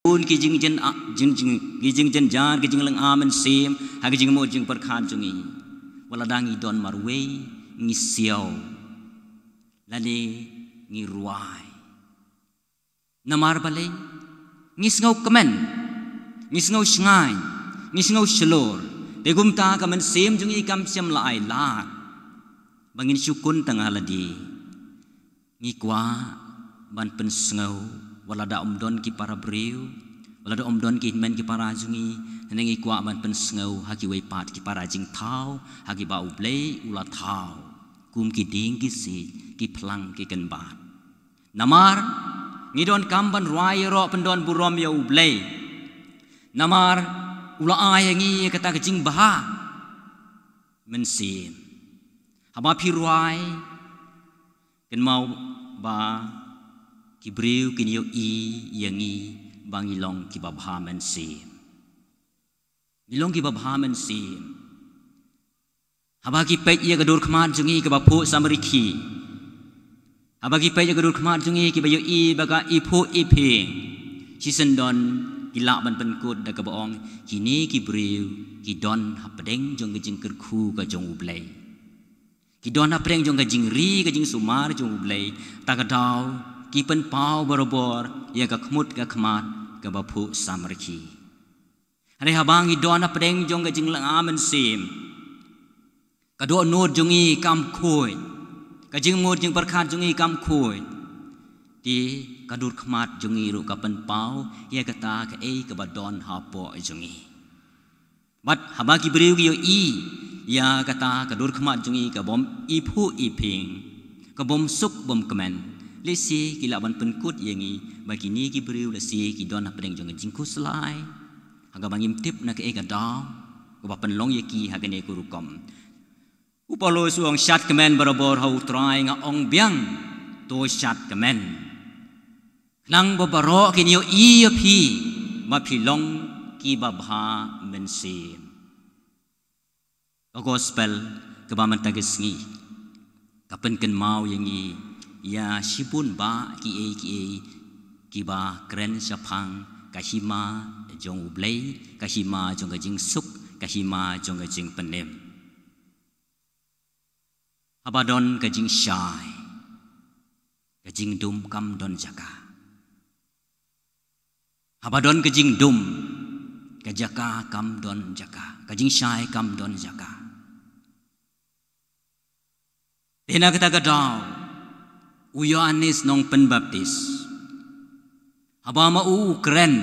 pun kijing jen jar kijing lang amen sim ha kijing mo jing perkhan jungi wala dangi don marwe ngi siao lali ngi ruai namar bale ngi ngau kemen ngi ngau shngai ngi ngau shlor de gumta kamen sim jungi kam siam lai la bangin syukun tengah ladi ngi kwa ban pen ngau wala da don ki para breu wala da don ki men ki para jungi nengi kwa ban pen ngau haki wei pat ki para jing thau haki ba ublei ula thau kum ki ding ki si ki plang ki kan bat namar ngidon kamban ruai ro pendon burom ya ublei namar ula ay ngi kata kejing baha mensim haba pi ruai ken mau ba kibriu kinyo i yangi bangilong ki babha mensim ilong ki babha mensim haba ki pet ye gadur khman jungi ke bapu samariki abagi pay jaga dur khmat jungi ki bayo i baga ipu iping sisendon gila ban penkut da ka boong kini ki briu ki don hapdeng jong ka jing kerku ka jong ublei ki don hapdeng jong ka jing ri ka jing sumar jong ublei ta ka daw ki pen pau barobor ya ka khmut ka khmat ka bapu samarki hari habang i don hapdeng jong ka jing lang amen sim ka do nod jungi kam khoi kajing mur jing perkhan jungi kam khoi ti kadur khmat jungi ru kapan pau ya kata ka ka badon hapo jungi bat habaki briu yo i ya kata kadur khmat jungi ka bom ipu iping ka bom suk bom kemen lesi kila ban penkut yangi bagini ki briu lesi ki don apeng jong jing kuslai haga bangim tip na ka ka daw ka bapan long yaki hagane kurukom upalo suang shat kemen barabor hau try nga ong biang to shat kemen nang babaro kinyo i phi ma phi long ki babha mensim gospel ka ba man tagisngi kapen ken mau yangi ya shibun ba ki ba kren sapang kahima jong ublei kahima jong jing suk kahima jong jing penem abadon kajing syai kajing dum kam don jaka abadon kajing dum kajaka kam don jaka kajing syai kam don jaka dena kata kadaw uyo anis nong penbaptis habama u kren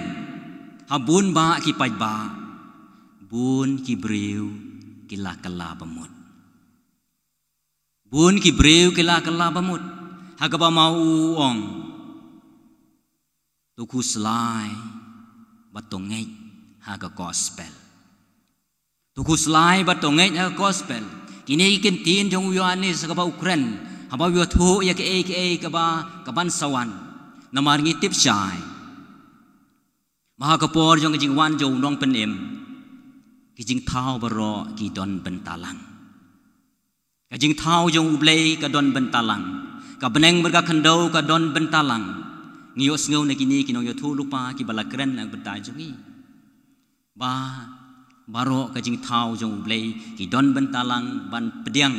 habun ba ki pai ba bun ki briu kila kala bamut bun ki breu kila kala bamut hagaba mau ong tuku slai batongei haga gospel tuku slai batongei haga gospel kini ikin tin jong Yohanes hagaba ukren haba yo thu ya ke kaba kaban sawan namar ngitip syai mahakapor jong jing wan jo nong penem kijing thau baro ki don bentalang kajing thau jong ublei ka don bentalang ka beneng berga khandau ka don bentalang ngios ngau na kini kinong yo thu lupa ki balakren ang bentai jungi ba baro kajing thau jong ublei ki don bentalang ban pediang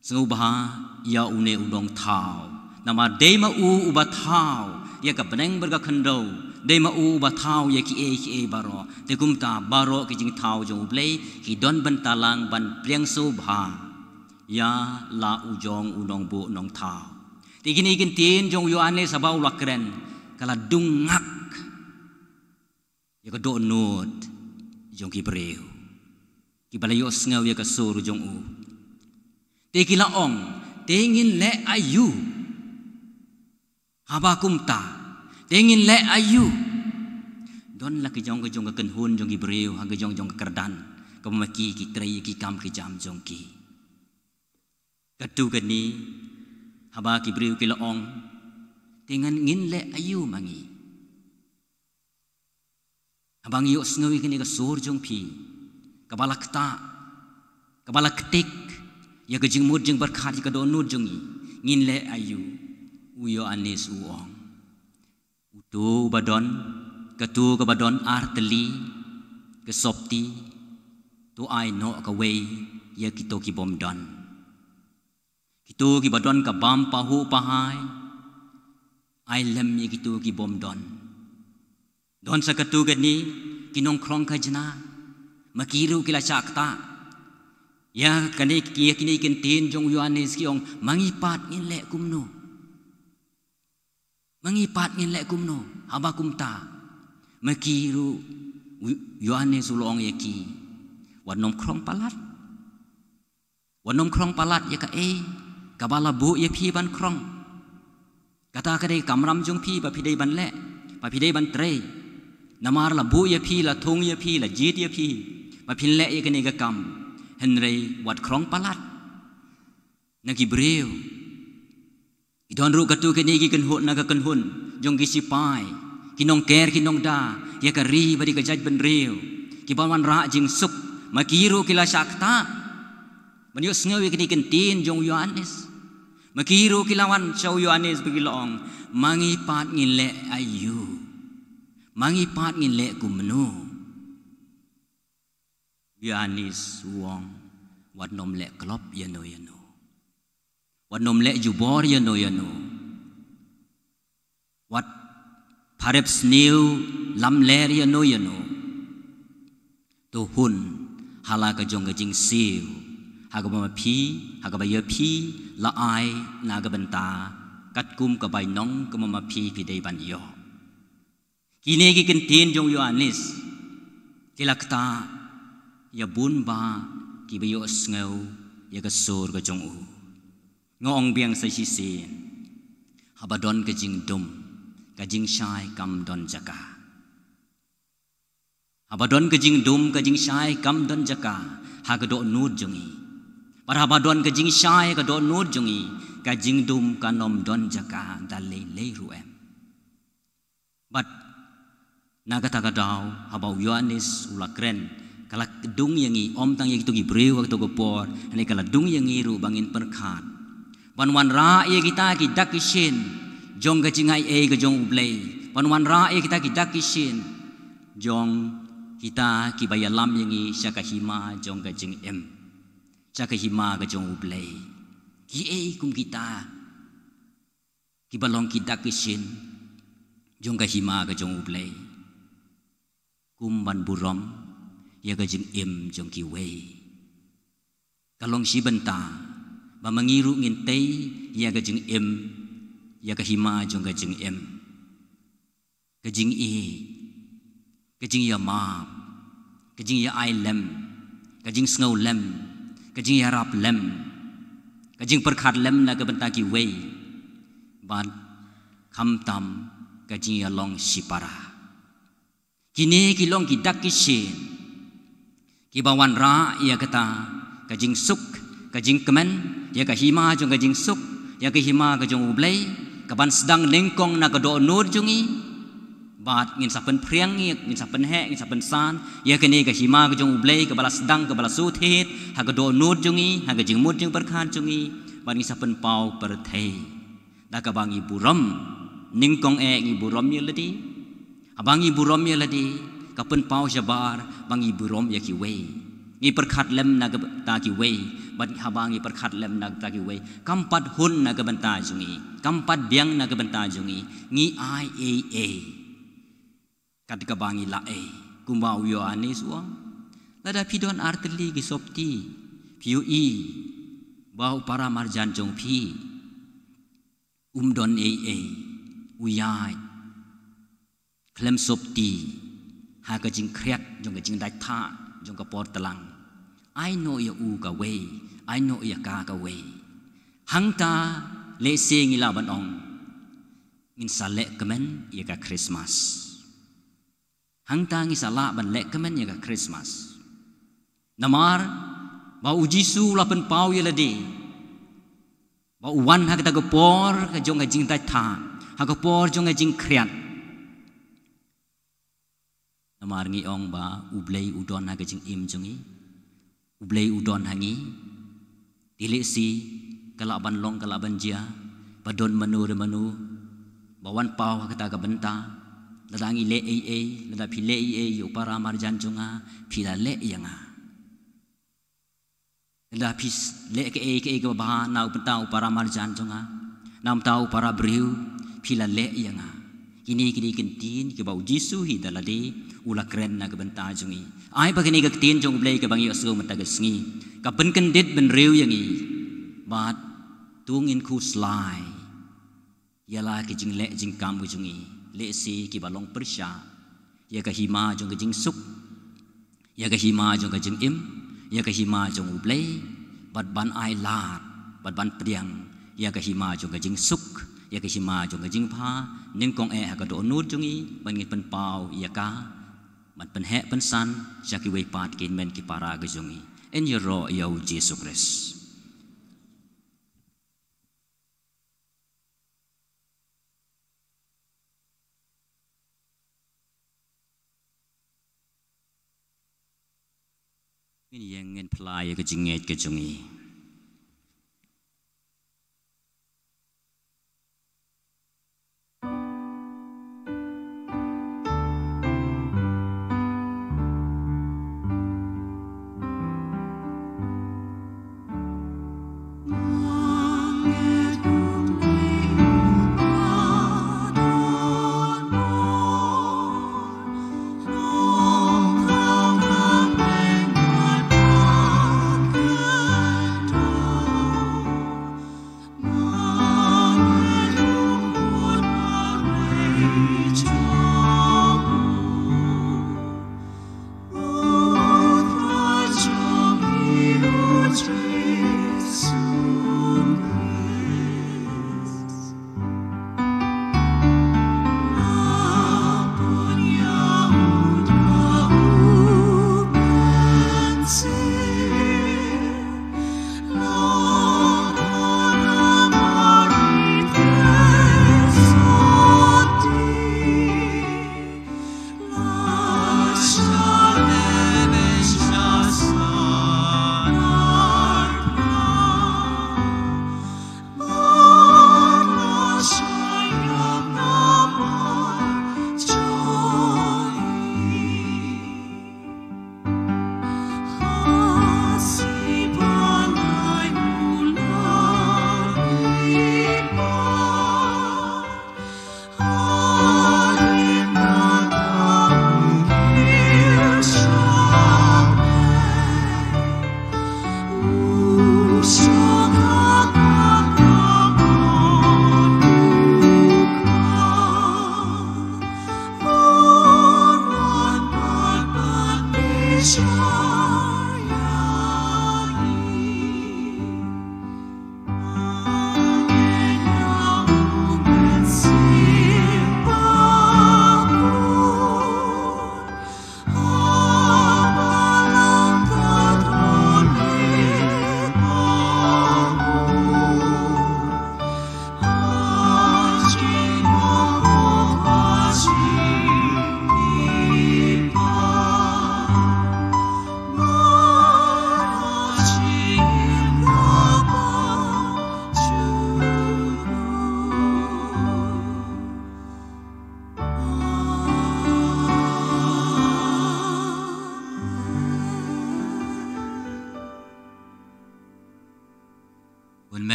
sengau bah ya une udong thau nama dema u uba thau ya ka beneng berga khandau dema u uba thau ya ki e baro te kumta baro kajing thau jong ublei ki don bentalang ban priang so bha ya la ujong unong bu nong thau tigini kin tin jong Yohanes sabau lakren kala dungak ya ka do nod jong ki breu ki balayo ngau ya ka sur jong u tikila ong tingin le ayu habakumta tingin le ayu don la ki jong ka ken hun jong ki breu ha jong ka kerdan ka maki ki trei ki kam ki jam jong ki katu kani haba ki briu ki laong dengan ngin le ayu mangi abang yo sngawi kini ka sur jong pi kabalakta kabalaktik ya ka jing mud jing berkhat ka do nud jongi ngin le ayu uyo anis uong utu badon katu ka badon arteli ke sopti tu ai no ka wei ya kito ki bom don kitu ki badon ka bam pahu pahai ai lem ya kitu ki bom don sa katu gani kinong krong ka jana makiru kila sakta ya kani kini kintin jong Yohanes ki ong mangipat ngin le kumno haba kumta makiru Yohanes ulong yaki wanom krong palat ya ka kabala bu ya pi ban krong kata kadai kamram jong pi ba pidai ban le ba pidai ban tre namar la bu ya pi la thung ya pi la jit ya pi ba pin le ya kani ga kam henrei wat krong palat nagi breu idon ru katu kini gi kan hun naga kan hun jong gi sipai kinong ker kinong da ya ka ri bari ka jaj ben reu ki bawan ra jing suk makiru kila sakta manyo sngawi kini kentin jong Yohanes makiru kilawan chau Yohanes begilong mangipat ngile ayu mangipat ngile kumnu Yohanes wong wat nom le klop yano wat nom le jubor yano wat parep snew lam ler yano tu hun hala ka jong ka jing siu haga ba pi haga ba ya pi la ai na ga benta kat kum ka bai nong ka ma pi dei ban yo kini ki kentin jong Yohanes kilakta ya bun ba ki ba yo sneu ya ka sur ka jong u ngong biang sa si sin habadon ka jing dum ka jing shai kam don jaka habadon ka jing dum ka jing shai kam don jaka haga do nur jongi par habadon ka jing shai ka do nur jongi ka jing dum ka nom don jaka dalai le ruem but nagata ka daw habaw Yohanes ulakren kala dung yangi om tang yang itu gibreu waktu gopor ani kala dung yangi ru bangin perkat wan ra ye kita ki dakishin jong ka jingai ka jong ublei wan ra ye kita ki dakishin jong kita ki bayalam yangi syaka hima jong ka jing em syaka hima ka jong ublei ki kum kita ki balong ki dakishin jong ka hima ka jong ublei kum ban burom ya ka jing em jong ki wei kalong si benta ba mangiru ngin tei ya ka jing em ya ka hima jong ka jing em ka jing ka jing ya ma ka jing ya ai lem ka jing snau lem ka jing ya rap lem ka jing perkhat lem na ka benta ki wei ban kham tam ka jing ya long sipara kini ki long ki dak ki shin ki bawan ra ya kata kajing suk kajing kemen ya ka hima jong kajing suk ya ka hima ka jong ublei ka ban sedang lengkong na ka do nur jungi bat ngin sapen priang ngin sapen he ngin sapen san ya ka ni ka hima ka jong ublei ka bala sedang ka bala su thet ha ka do nur jungi ha ka jing mut jing perkhan jungi ban ngin sapen pau per thei da ka bangi buram ningkong ngi buram ye ladi abangi buram ye ladi kapen pau jabar bangi burom ya ki wei ngi perkhat lem na ga ta ki wei ban habangi perkhat lem na ta ki wei kampat hun na ga banta jungi kampat biang na ga banta jungi ngi ai katika bangi la kumba Yohanes wang lada pidon arteli ki sopti piu bau para marjan jong pi don uyai klem sopti ha ka jing kriat jong ka jing dai tha jong ka por talang I know ya u ka way I know ya ka way hang ta le se ngi la ban ong ngin sa le kemen ya ka Christmas hang ta ngi sa la ban le kemen ya ka Christmas namar ba u Jisu la pen pau ya la de ba u wan ha ka ta ka por ka jong ka jing dai tha ha ka por jong ka jing kriat namar ngi ong ba ublei udon ha ka jing im jongi ublei udon hangi dile si kalaban long kalaban jia badon manu re manu bawan pau ha ka ta ka benta ladangi le lada pi le yo para marjan jonga pi la le yanga lada pi le ke ba nau pentau para marjan jonga nam tau para briu pi la le yanga kini kentin ke bau Jisu hi dalade ula keren na ke benta jongi ai bagini ke tin jong blei ke bangi asu mata ke sngi ka ben kendit ben riu yangi bat tung in ku slai yala ke jing le jing kam bu jongi le si ki balong persya ya ka hima jong ke jing suk ya ka hima jong ke jing im ya ka hima jong blei bat ban ai lat bat ban priang ya ka hima jong ke jing suk ya ka hima jong ke jing pha ning kong e ha ka do nut jongi ban ngi pen pau ya ka man pen he pen san jaki we pat kin men ki para ke jongi en yo ro yo Jesus Christ ini yang ngin pelai ke jinget ke jongi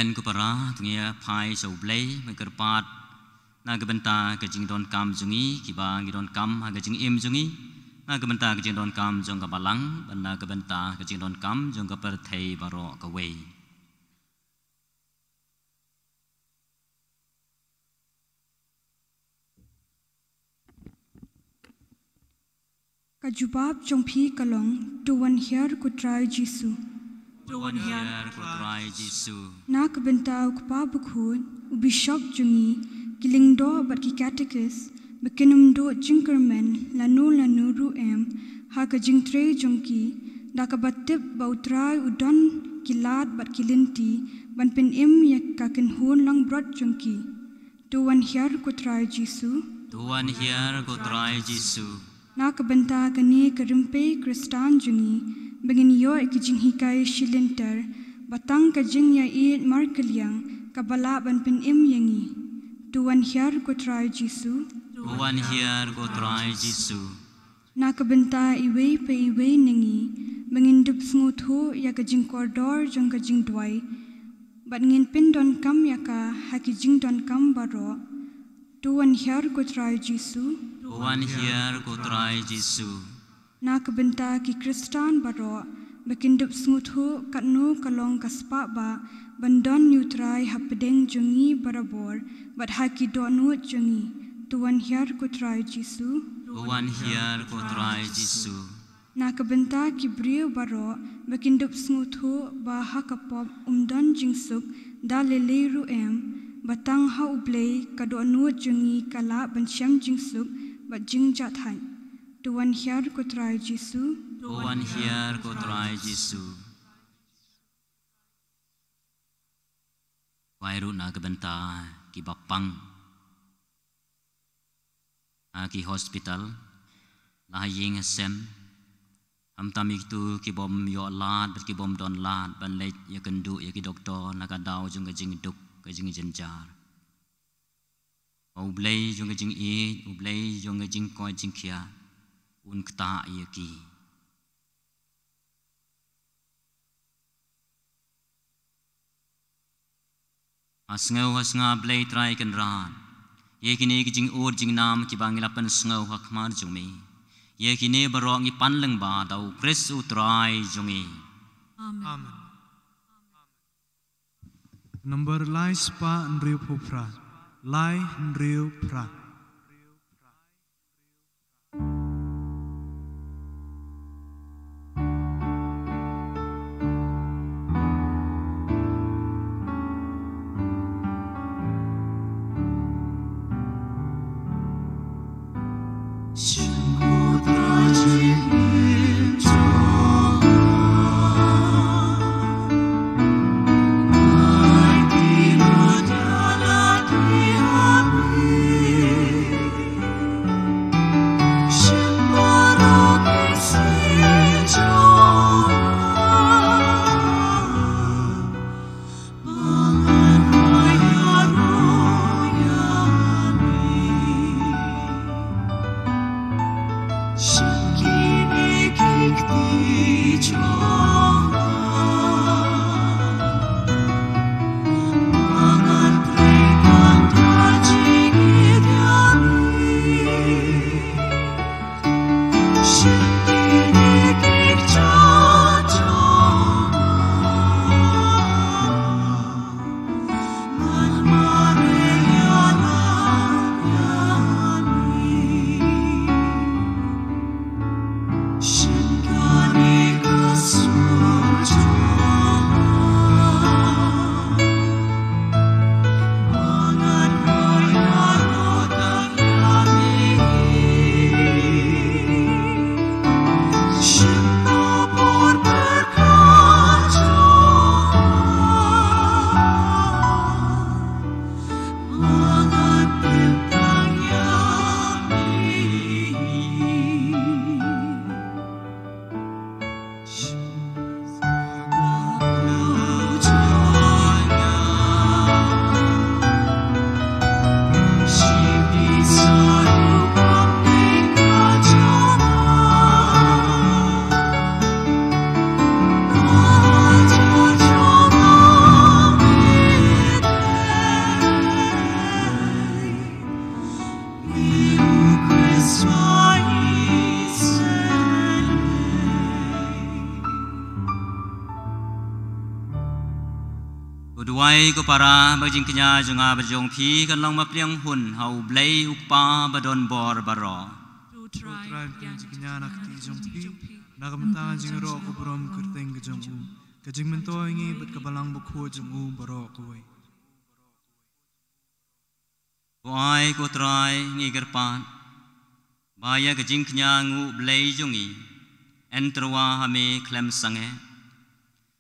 men ku para tngia phai so blei me kerpat na ke benta ke jing don kam jungi ki ba ngi don kam ha ke jing im jungi na ke benta ke jing don kam jong ka balang banda ke benta ke jing don kam jong ka per thei baro ka wei ka jubab jong phi kalong to one here ku try Jisu Tuhan hier ku try Jisu na ka benta ku pa bukhun u bishop jungi kiling do bat ki catechist bekenum do jinkerman lanu ru em ha ka jing tre jongki da ka batip bautrai udon kilat bat kilinti ban pen im yak ka ken hun lang brot jongki to one here ku try Jisu Tuhan hier ku try Jisu na ka benta ka ni ka rimpe kristan jungi bengin yo ek jing hikai shilinter batang ka jing ya I markeliang ka bala ban pen im yangi tuan hiar ko try Jisu Tuhan hiar ko try Jisu. Nakabenta iway pa iway nangi, mangindup smutho ya kajing koridor jong kajing dway, bat ngin pindon kam ya ka hakijing don kam baro, Tuhan hiar ko try Jisu. Tuhan hiar ko try Jisu. Nakabenta ki Kristan baro, bakindup smutho katno kalong kaspa ba, bandon nyutray hapedeng jongi barabor, bat haki dono jongi, Tuhan hiar ko try Jisu. Tuhan hiar ko try Jisu. Nakabenta ki brio baro, bakindup smutho ba hakapop umdon jingsuk, da leleru batang ha ublay kadono jongi kala bansyam jingsuk, bat jing jathan. Tuhan hiar ko try Jisu. Tuhan hiar ko try Jisu. Wairu nakabenta ki bapang ki hospital lahaying sem tamik tu ki bom yo lad ki bom don lad ban lej ya kendu ya ki doktor nakadaw jung ka jing duk ka jing jenjar ublay jung ka jing e ublay jung ka jing ko jing kia un kta ya ki asnga blay try kan ran ye kini kijing ur jing nam ki bangilapan sngau hakmar jumi ye kini barong i panleng ba dau Kris utrai jungi. Amen. Number lai spa nriu pupra lai nriu pra. Uduai ko para bajing kenya junga berjong pi kan long mapriang hun hau blay upa badon bor baro. Tribe yang jiknya nak tijong pi nakamta jing ro ko brom kerteng kejong u kejing mento ingi bet kabalang bukho jong u baro koi. Uai ko try ngi gerpan baya kejing kenya ngu blay jungi enterwa hame klem sange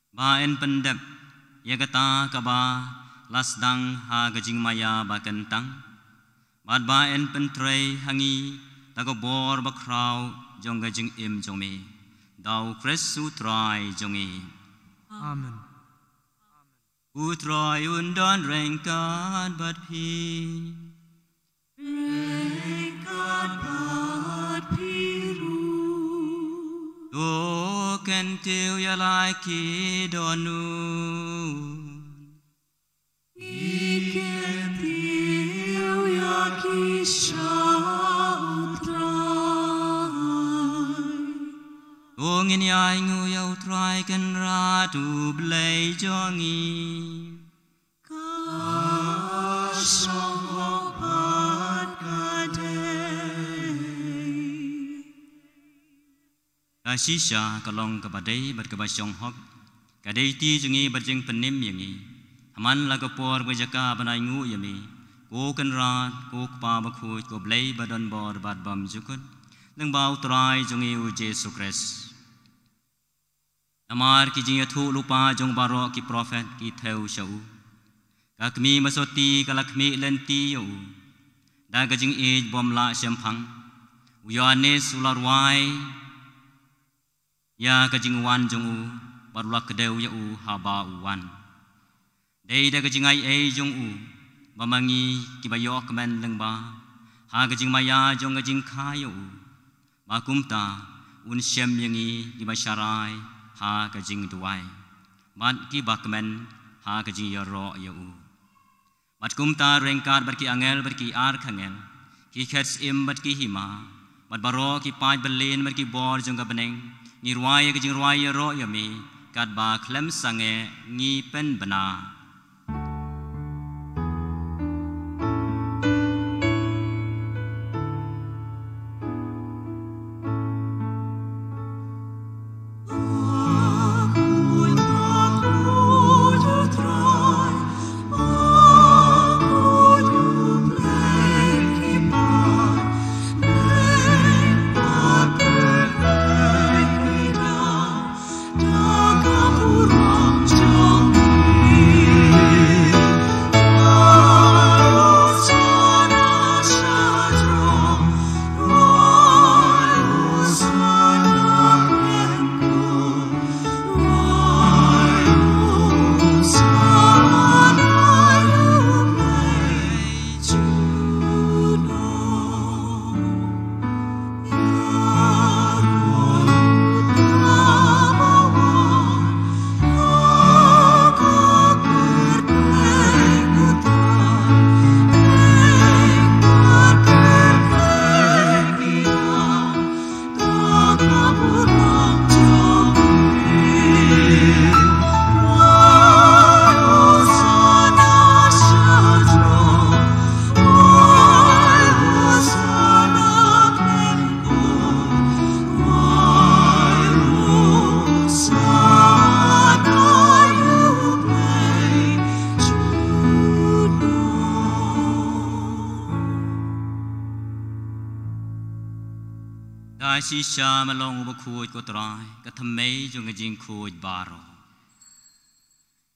ba en pendep ya kata kaba lasdang ha gajing maya ba kentang bad ba en pentrei hangi tago bor ba krau jong gajing im jong me dau Kris utrai jongi. Amen. Utrai undon rengkan bat pi ken tiu ya lai ki donu Iken tiu ya ki Ongin yai ngu yau trai ken ra tu blei jongi Shisha kalong kabadai bat kabasong hok kadai ti jungi berjeng penim yangi haman la kapor bajaka banai ngu yami ko kan rat ko pa bakhuj ko blei badon bor bat bam jukut leng bau trai jungi u Jesu Christ Amar ki jing thu lupa jong baro ki prophet ki theu shau kakmi masoti kalakmi lenti yo da gajing ej bom la sempang uyanes ularwai ya gajing wan jong u barulak kedeu ya u haba uwan dei da gajing ai e jong u bamangi ki bayok men lengba ha gajing maya jong gajing khayo makumta un syem yangi di masyarai ha kajing duai mat ki bakmen ha kajing yaro ya u mat kumta rengkat berki angel berki ar khangel ki khets im berki hima mat baro ki paj belen berki bor jong ka beneng ni ruai kajing ruai yaro ya mi kat ba klem sange ngi pen bana Shisha malong ubakhuj ko trai kathamei jong jing khuj baro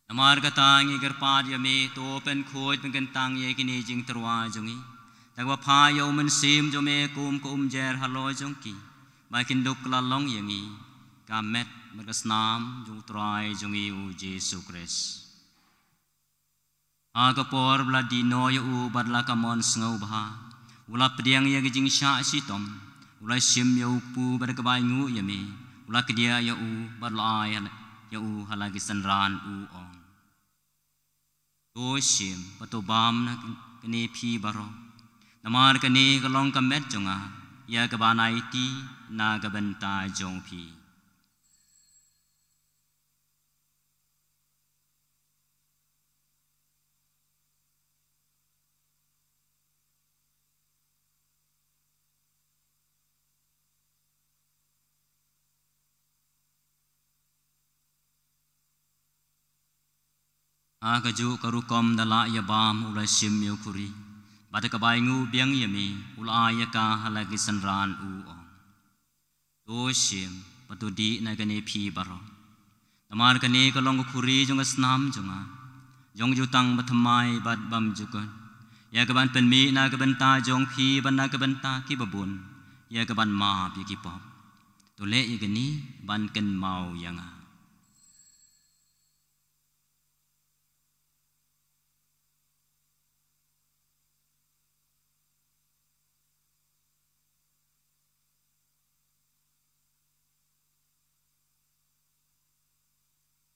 Amar katang igar pad yami to pen khuj pen kentang ye kini jing terwa jongi tagwa pha yo men sim jo me kum ko jer halo jong ki ba kin duk la long yangi kamet merkasnam jong trai jongi u Jesu Christ aga por bla di no yo u badla kamon sngo bha ula pediang ye jing sha sitom ulai sim ya pu bar kebai ngu ya mi ulai kedia ya u bar lai ya u halagi sanran u ong to sim pato bam na kene phi baro namar kene kalong kamet jonga ya kebanai ti na kabenta jong phi Akaju karukom dala ya bam ulai sim yo kuri bada kabai ngu biang yami ulai ya ka halagi sanran u ong to sim patu di na kane phi baro tamar kane kalong kuri jong snam jonga jong jutang bathamai bad bam jukon ya kaban penmi na kabenta jong phi ban na kabenta ki babun ya kaban ma pi ki pop to le ya gani ban ken mau yanga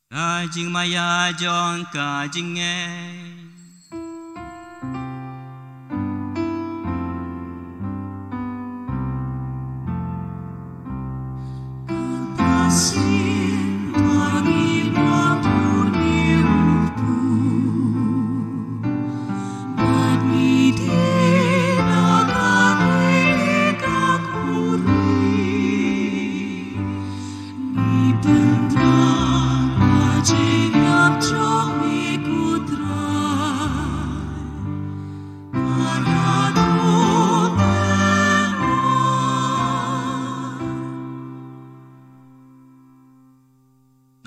Ka jing maya jong ka jing nghe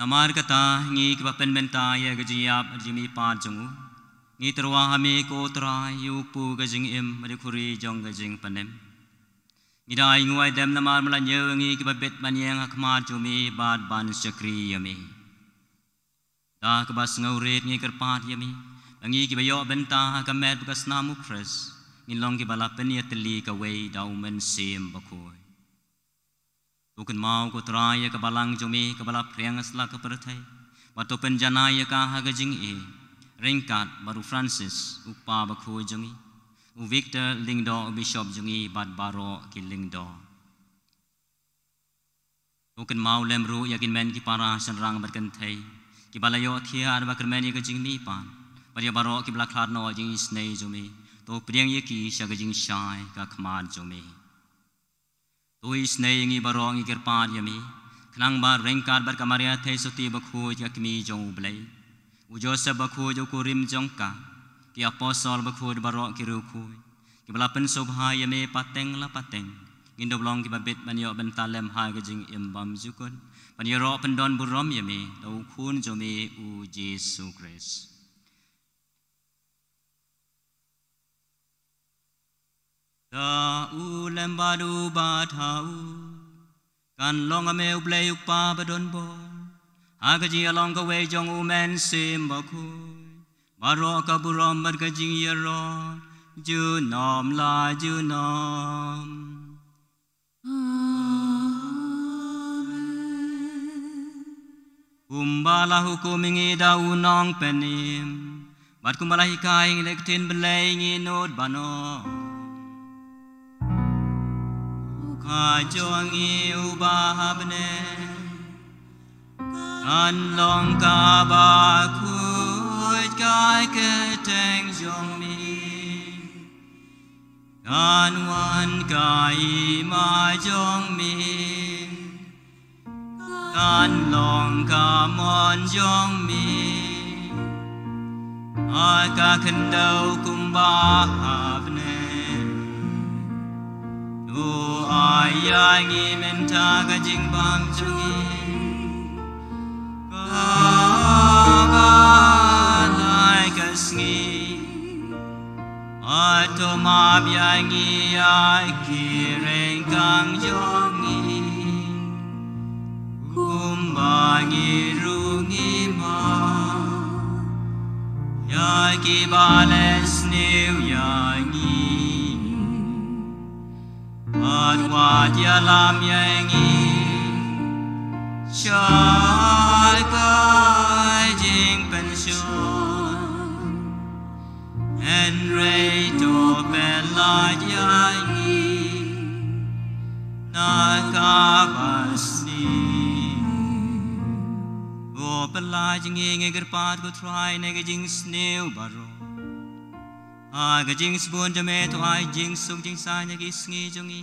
Namar kata ngi kepapen benta ya gajiap jimi pa jongu ngi terwa hame ko trai yupu gajing im madikuri jong gajing panem ngi dai nguai dem namar melanyo ngi kepabet manyang akmar jumi bad ban syakri yami da kebas ngaurit ngi kerpat yami ngi kibayo benta kamet bekas namu kres ngi long kibalapen ya teli kawai daumen sim bakoi Tukan mau ko traya ka balang jumi ka balap priang asla ka perthai wato penjanaya ka hagajing ringkat baru Francis upa bakhu jungi u Victor Lingdo Bishop jungi bad baro ki Lingdo Tukan mau lemru yakin men ki para sanrang berkentai ki balayo thia ar bakar men ka jing mi pan baria baro ki blaklar no jing snei jumi to priang yaki shagajing shai ka khmar jumi Tui snei ngi barong ngi kerpar yami Kenang bar rengkar bar kamaria thai soti bakhu ya kimi jong blai U Joseph bakhu jo kurim jongka Ki aposol bakhu barok ki rukhu Ki balapen sobha yami pateng la pateng Ngindo blong ki babit banyo bentalem ha gajing imbam jukun Banyo pendon burom yami Tau kun jomi u Jesu Christ Da u lembadu batau kan long ame ublay ukpa badon bon agaji along ka way jong u men sim bakui baro ka burom bar ka jing yaro ju nom la ju nom kumbala hukumingi dau nong penim bat kumbala hikai lektin belay nginod bano Kajong iubahapne Kan long ka bakut kai keteng jong mi Kan wan kai ma jong mi Kan long ka mon jong mi Aka kendau kumbahapne Tu ayangi menta gajing bang jungi Kagalai kasngi Ato mabyangi aki rengkang jongi Kumbangi rungi ma Yaki bales new yangi Adwad yalam yangi Syai kai jing pension Henry to belad yangi Nakabasni O belad yangi ngegerpat ko try negajing snew baro Aga jing spoon jame to ai jing suk jing sa nya gisngi jongi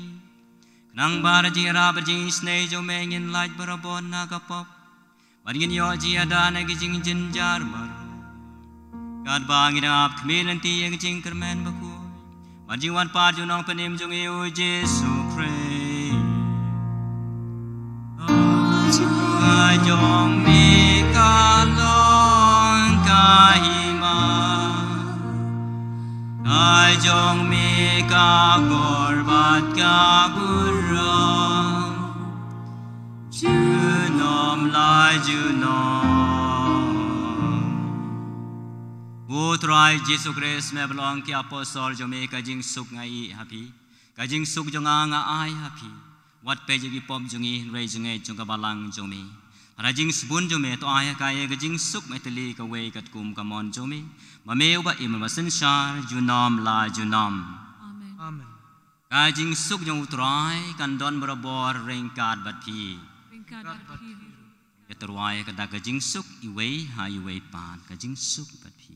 Nang bar jing ra bar jing snei jo mengin light barabon na kapop Baringin yo ji ada na jing jinjar mar Kad bangin ap kmilan ti yang jing kermen baku Bar jing wan par jo nong penim jongi u Jesu Christ Jong mi kalong kahima Ajong mi ka gorbat ka burong Junom lai junom Utrai Jesu Christ me belong ki apostol jo me ka jing suk ngai happy ka jing suk jo nga ai happy Wat pe jigi pom jongi rei jonge jong ka balang jo me Rajing sebun jome to ayah kaya gajing suk meteli kawai kat kum kamon jome. Mameu ba iman masen syar junam la junam. Amen. Kajing suk jong utrai kandon berabor ringkat bat pi. Keterwai kada kajing suk iwei ha iwei pan kajing suk bat pi.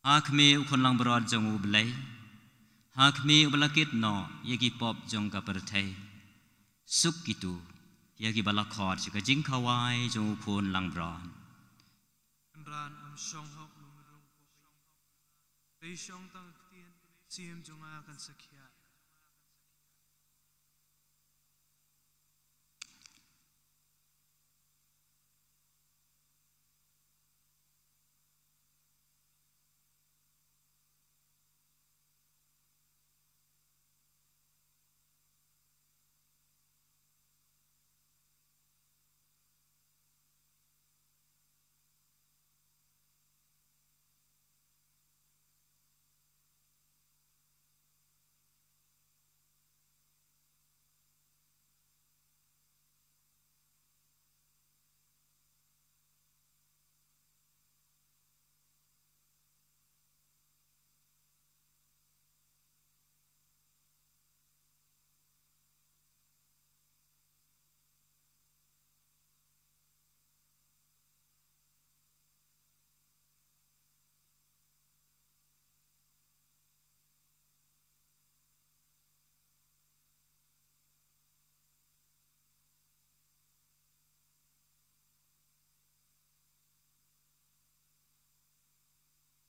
Hakmi ukon lang berad jong ublay, hakmi ubalakit no yagi pop jong kapertay, suk gitu yagi balakot jika jing kawai jong ukon lang berad. Ran am syong hok lumurung ko. Syong tang tien siem jong akan sakya.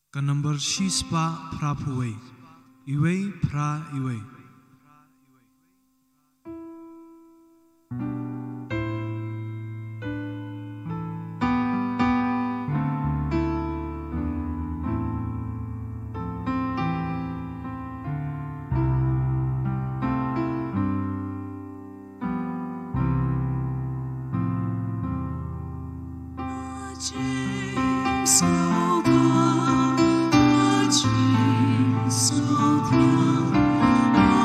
Ka number shispa prapuwe, iwe pra iwe. Slow down.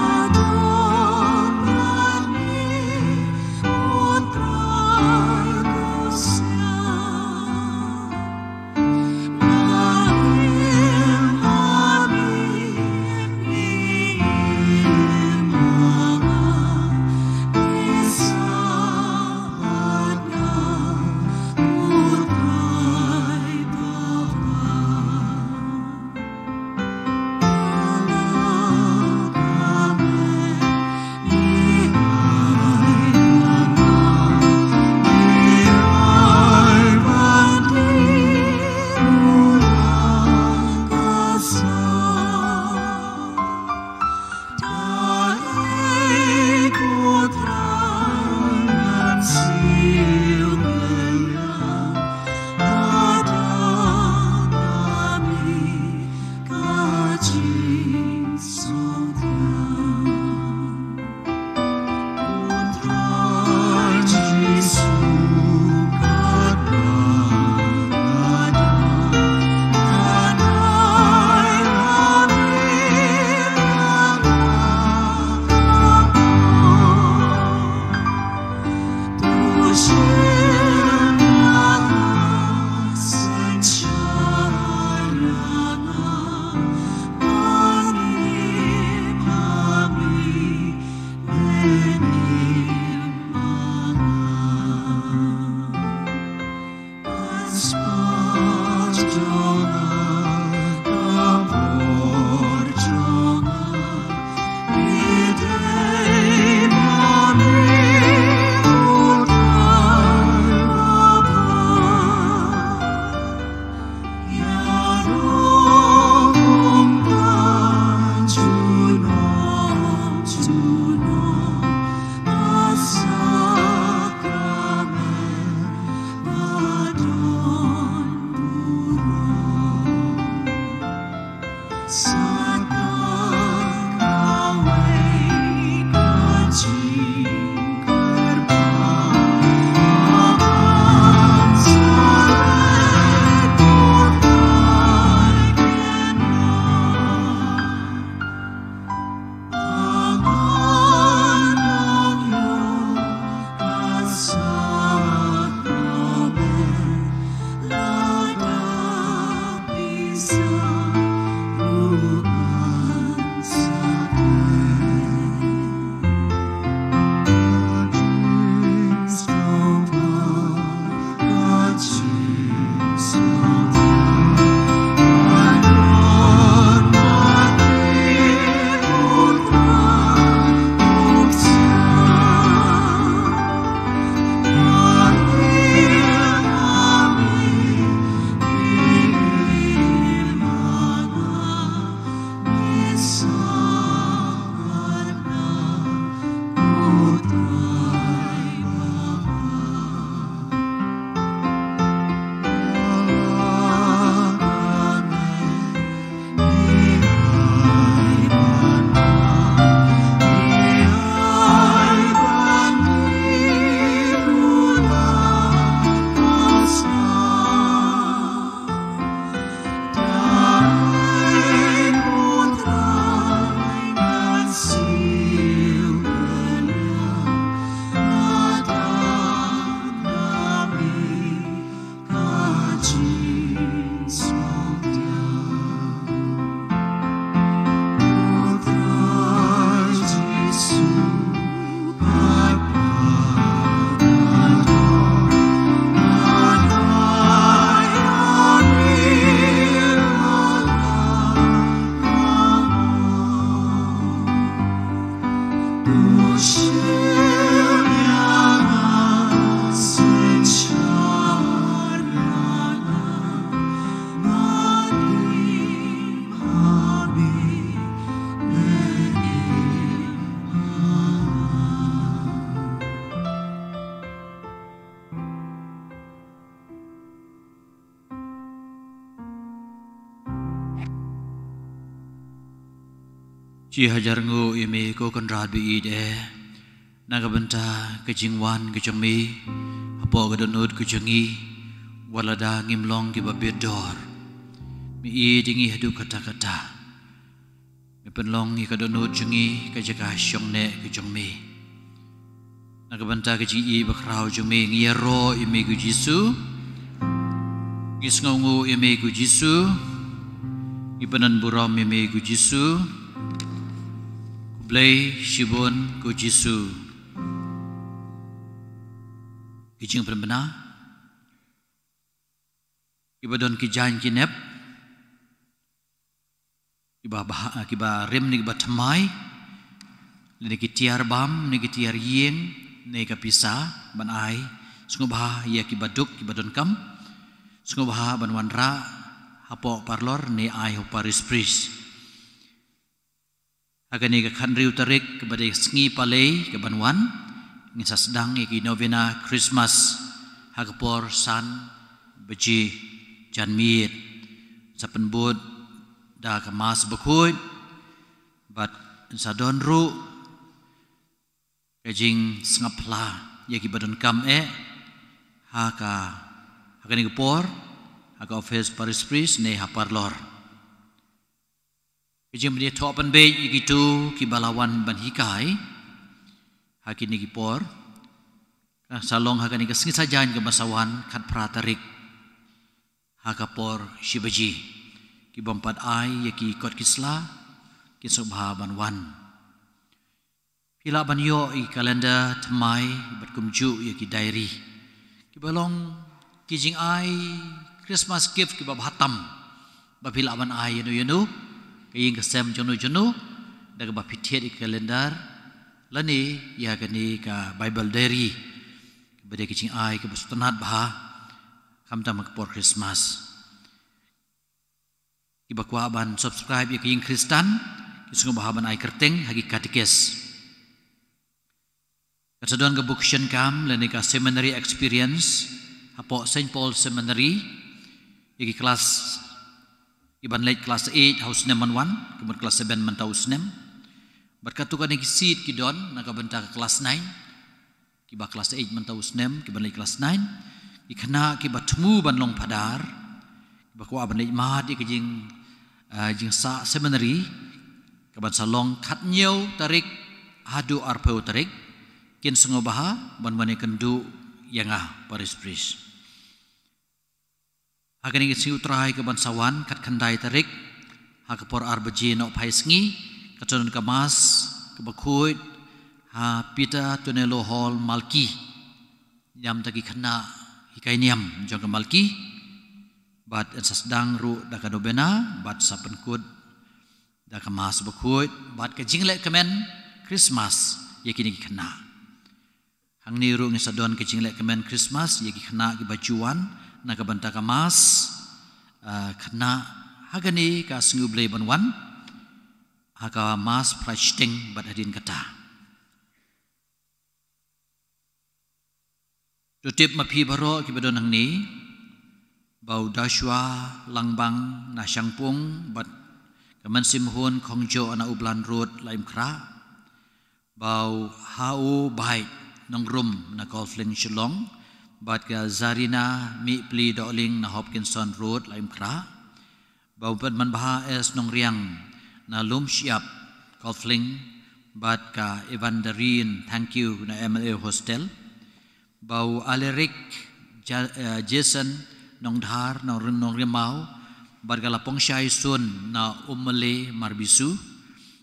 Chi hajar ngu imi ko kan rad bi ide nagabanta kejingwan kejami apo gadonut kejangi walada ngimlong ki babedor mi i dingi hadu kata-kata mi penlong i kadonut jengi kajaka syongne kejami nagabanta keji bakrau jumi ngiyaro imi ku Jisu ngisngongu imi ku Jisu ipanan buram imi ku Jisu Blay Shibon ku Jisu Kijing benar Ibadon kijan kinep Kiba rem ni kiba tamai Ni kitiar bam Ni kitiar ying Ni kapisa ban ai Sungubha ya kibaduk kibadon kam Sungubha ban wanra Hapo parlor ni ai hoparis pris Agani ka kanriu tarik kepada sengi palei ke banwan ngisa sedang iki novena Christmas hagapor san beji jan miet sapenbud da kemas bekut bat sadon ru kajing sengapla yaki badan kam haka agani kepor haga office paris pris ne haparlor Kejim dia topan bay gitu kibalawan ban hikai hakini kipor salong hakani kesengit sajan ke masawan kat pratarik hakapor shibaji kibampat ai yaki kot kisla kisobha banwan pila ban yo i kalender temai berkumju yaki diary kibalong kijing ai Christmas gift kibabhatam bapila ban ai yenu Kaying kesem jono-jono daga bapitiet di kalendar lani ya kani ka Bible diary kepada kicing ai ke basutanat bah kamta makpor Christmas ibakwa ban subscribe ya kaying Kristen kisungo bahaban ai kerteng hagi katekes kasadon ke bookshen kam lani ka seminary experience hapo St. Paul Seminary yaki kelas Iban late class 8 house neman 1 kemudian class 7 mentaus nem berkatukan yang seat kidon naga bentar kelas 9 kiba kelas 8 mentaus nem kiban late class 9 ikana kiba temu ban long padar kiba ko aban late mad ikajing jing sa seminary kaban salong kat nyau tarik hadu arpeu tarik kin sengobaha ban bane kendu yangah paris pris Hagan ingin siu terai ke bansawan kat kandai tarik hakapor arbaji no paisngi katonon kamas kebakuit ha pita tunelo hall malki nyam tagi kena hikai niam jong malki bat ensasdang ru dakadobena bat sapenkut dakamas bakuit bat ke jinglek kemen Christmas yakini kena hang ni ru ngisadon ke jinglek kemen Christmas yaki kena ki bajuan nakabanta kamas kena hagani ka sengublei banwan haka mas prashting bat hadin kata tutip mapi baro kibadon hang ni bau dashwa langbang na syangpung bat kaman simhun khongjo ana ublan road laim kra bau hau bai nongrum na golfling shillong Bat ka Zarina mi pli doling na Hopkinson Road laim kra bau pad man baha es nong riang na lum siap golfling bat ka Evandarin thank you na MLA hostel bau Aleric Jason nong dhar nong rimau bat ka lapong syai sun na Umale Marbisu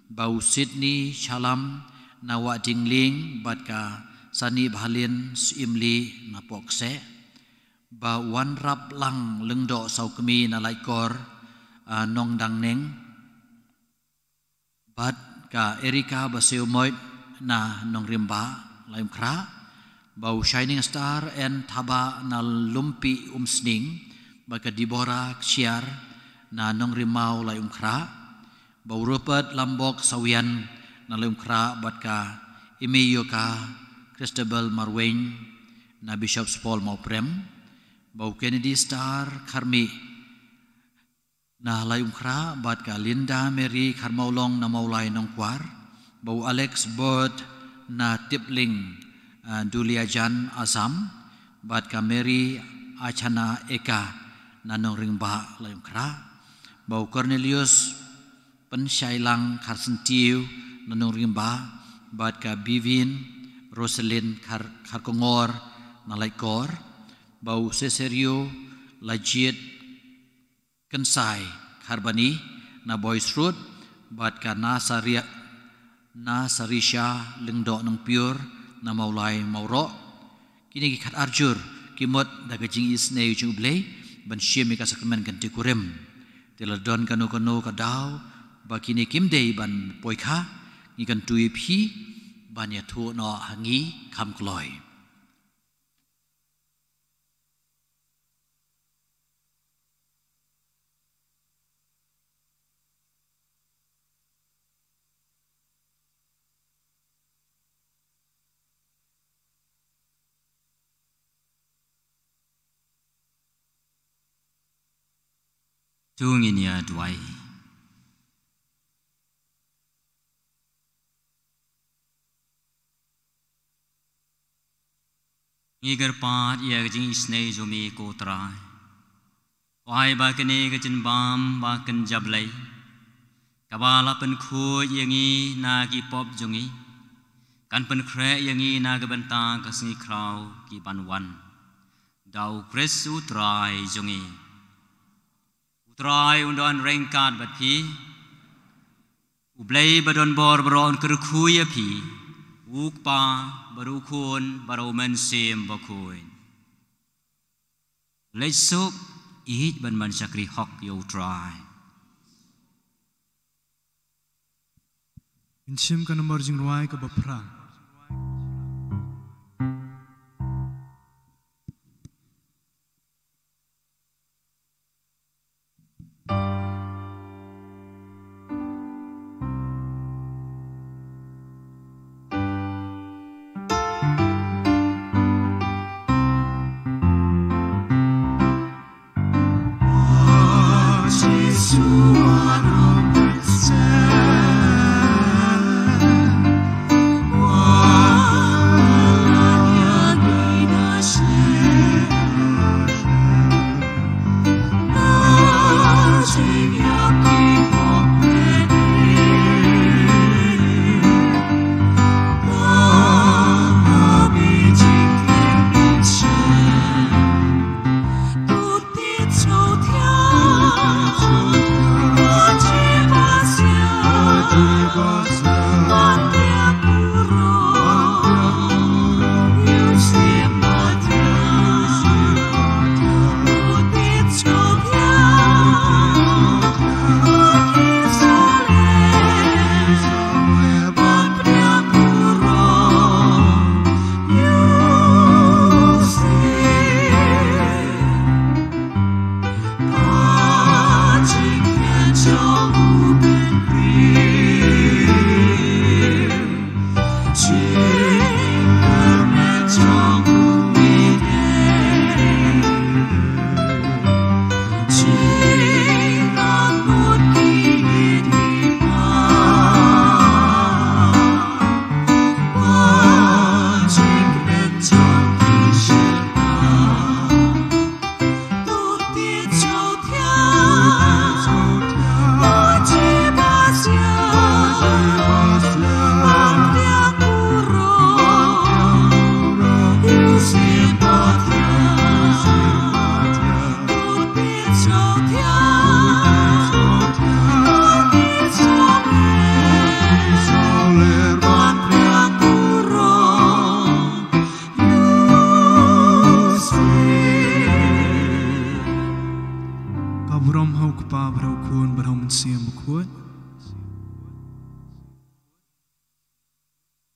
bau Sydney Chalam na wa dingling bat ka Sani Bhalin Imli na pokse ba wan rap lang lengdo sau kemi na laikor nong dang neng bat ka Erika Baseumoit na nong rimba laim kra bau Shining Star and Thaba na lumpi umsning ba ka Dibora Ksiar na nong rimau laim kra bau Rupert Lambok Sawian na laim kra bat ka Imiyo ka Christabel Marwain na Bishop Paul Mauprem bau Kennedy Star Karmi na layum kra bat ka Linda Mary Karmaulong na maulay ng kwar bau Alex Bird na Tipling Duliajan Asam bat ka Mary Achana Eka na nong ringba layum kra bau Cornelius Pensyailang Karsentiu na nong ringba bat ka Bivin Rosalind Karkongor na laikor bau Cesario Lajit Kensai Karbani na Boys Road bat ka Nasarisha Lengdo ng Pure na maulay mauro kini gikat arjur kimot daga jing isne ujung blay ban syemi ka sakmen kan tikurem teladon kanu kadaw ba kini kimdei ban poika ngikan tui phi ban ya thu no hangi kam kloi Tungin ya duai. Ngigar pat ya jing isnei zomi kotra. Wahai bakene kecin bam baken jablai. Kabala pen khu yangi nagi pop jongi. Kan pen kre yangi naga bentang kasngi krau ki panwan. Dau kresu trai jongi. Try undon rengkat bat pi ublay badon bor baron kerkuya pi ukpa barukun baromen sim bakuin lesuk ihit ban man sakri hok yo try Insim ka nomor jing ruai ka bapra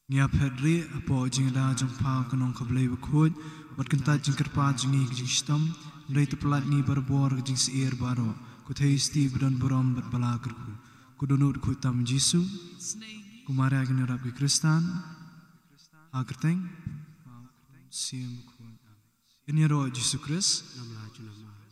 Nia pedri apo jingda jangpa kanong kablay bakod wat kanta jingkarpa jingi jingstam ndai tepelat ni barbor jing seir baro kuthai sti bran borom bat balakarku kudunut kutam Jisu kumara gnarap ki Kristan agerteng sim bakod ini ro Jisu Kris namla junama